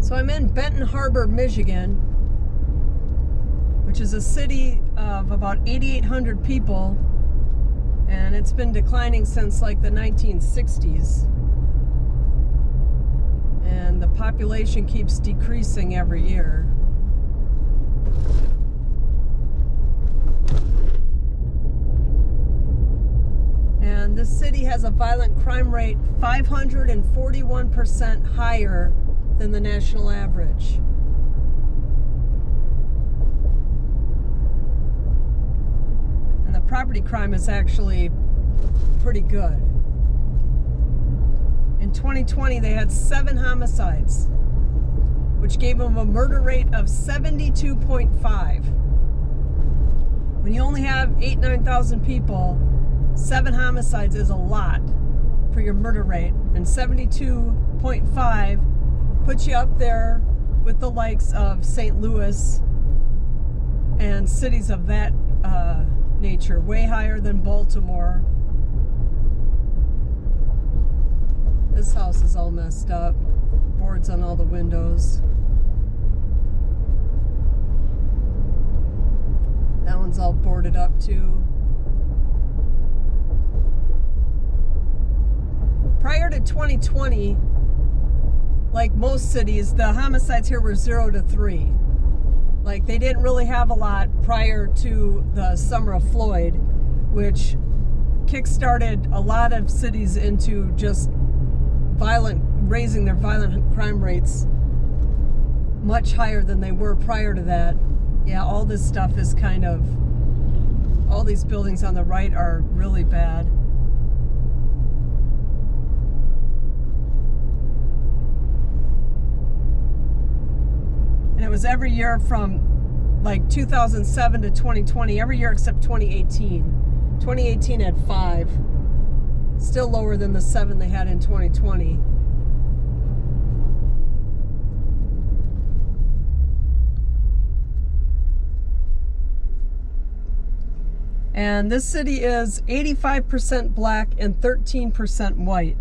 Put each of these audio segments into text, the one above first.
So I'm in Benton Harbor, Michigan, which is a city of about 8,800 people, and it's been declining since like the 1960s. And the population keeps decreasing every year. And this city has a violent crime rate 541% higher than the national average. And the property crime is actually pretty good. In 2020, they had 7 homicides, which gave them a murder rate of 72.5. When you only have 9,000 people, 7 homicides is a lot for your murder rate, and 72.5 puts you up there with the likes of St. Louis and cities of that nature, way higher than Baltimore. This house is all messed up, boards on all the windows. That one's all boarded up too. Prior to 2020, like most cities, the homicides here were 0 to 3. Like, they didn't really have a lot prior to the summer of Floyd, which kickstarted a lot of cities into just raising their violent crime rates much higher than they were prior to that. Yeah, all this stuff is kind of, all these buildings on the right are really bad. And it was every year from like 2007 to 2020, every year except 2018. 2018 had 5, still lower than the 7 they had in 2020. And this city is 85% black and 13% white.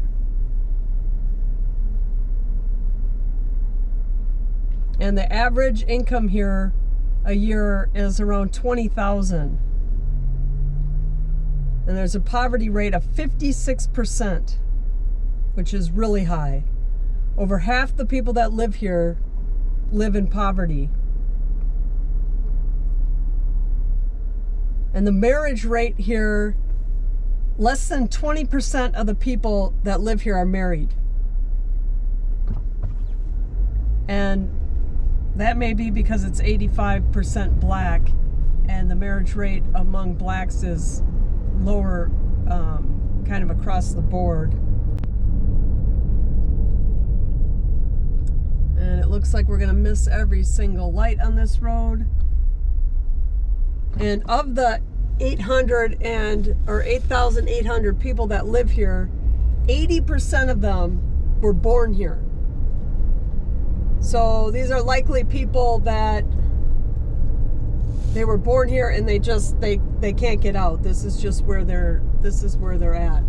And the average income here a year is around $20,000. And there's a poverty rate of 56%, which is really high. Over half the people that live here live in poverty. And the marriage rate here, less than 20% of the people that live here are married. And that may be because it's 85% black, and the marriage rate among blacks is lower, kind of across the board. And it looks like we're gonna miss every single light on this road. And of the 8,800 people that live here, 80% of them were born here. So these are likely people that they were born here and they can't get out. This is just where they're at.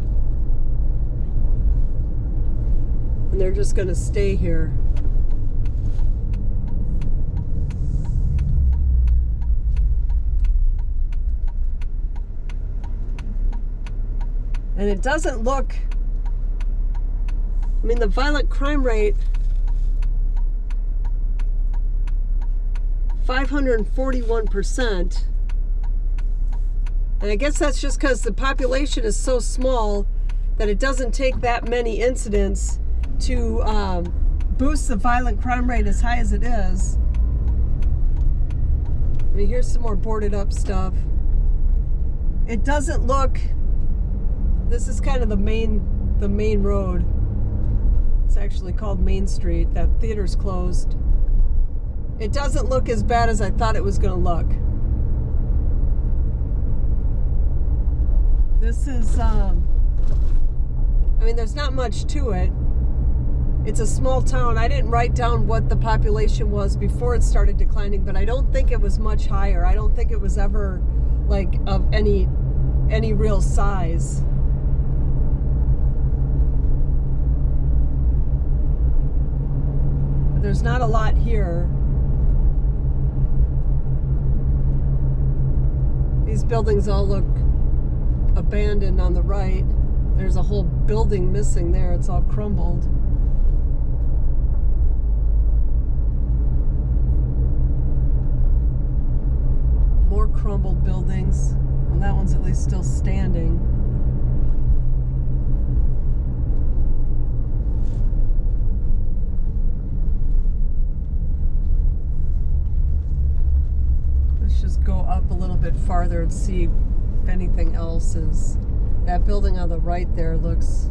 And they're just gonna stay here. And it doesn't look, I mean, the violent crime rate, 541%. And I guess that's just because the population is so small that it doesn't take that many incidents to boost the violent crime rate as high as it is. I mean, here's some more boarded up stuff. It doesn't look, this is kind of the main road. It's actually called Main Street. That theater's closed. It doesn't look as bad as I thought it was going to look. This is, I mean, there's not much to it. It's a small town. I didn't write down what the population was before it started declining, but I don't think it was much higher. I don't think it was ever, like, of any real size. there's not a lot here. These buildings all look abandoned on the right. There's a whole building missing there. It's all crumbled. More crumbled buildings. Well, that one's at least still standing. Let's just go up a little bit farther and see if anything else is. That building on the right there looks,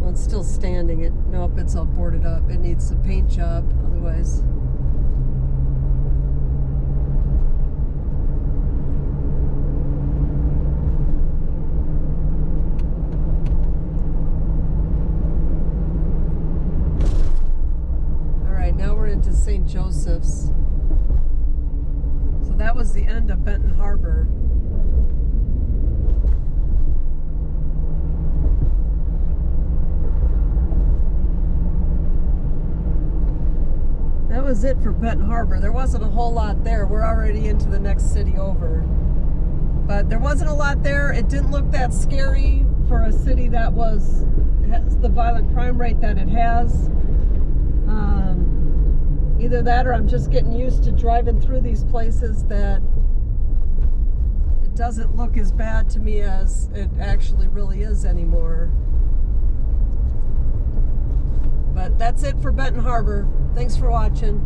well, it's still standing. Nope, it's all boarded up. It needs a paint job, otherwise. All right, now we're into St. Joseph's. So that was the end of Benton Harbor. That was it for Benton Harbor. There wasn't a whole lot there. We're already into the next city over. But there wasn't a lot there. It didn't look that scary for a city that has the violent crime rate that it has. Either that or I'm just getting used to driving through these places that it doesn't look as bad to me as it actually really is anymore. But that's it for Benton Harbor. Thanks for watching.